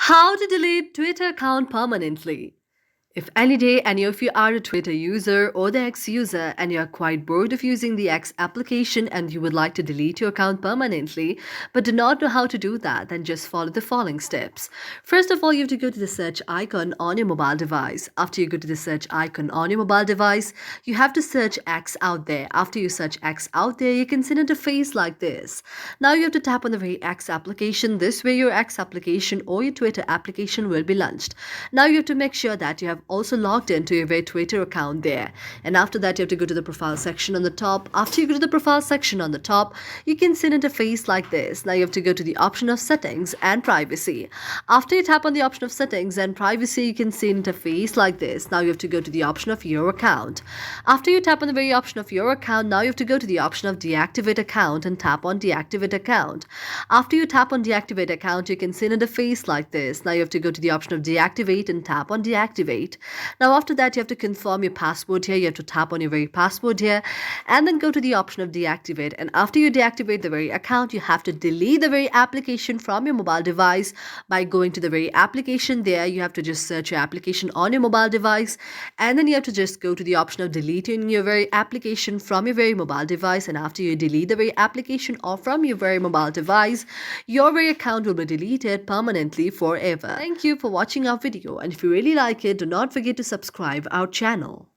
How to delete Twitter account permanently. If any day any of you are a Twitter user or the X user and you are quite bored of using the X application and you would like to delete your account permanently but do not know how to do that, then just follow the following steps. First of all, you have to go to the search icon on your mobile device. After you go to the search icon on your mobile device, you have to search X out there. After you search X out there, you can see an interface like this. Now you have to tap on the very X application. This way your X application or your Twitter application will be launched. Now you have to make sure that you have also logged into your very Twitter account there. And after that, you have to go to the profile section on the top. After you go to the profile section on the top, you can see an interface like this. Now you have to go to the option of settings and privacy. After you tap on the option of settings and privacy, you can see an interface like this. Now you have to go to the option of your account. After you tap on the very option of your account, now you have to go to the option of deactivate account and tap on deactivate account. After you tap on deactivate account, you can see an interface like this. Now you have to go to the option of deactivate and tap on deactivate. Now after that, you have to confirm your password here. You have to tap on your very password here and then go to the option of deactivate. And after you deactivate the very account, you have to delete the very application from your mobile device by going to the very application there. You have to just search your application on your mobile device and then you have to just go to the option of deleting your very application from your very mobile device. And after you delete the very application or from your very mobile device, your very account will be deleted permanently forever. Thank you for watching our video, and if you really like it, do not forget to subscribe our channel.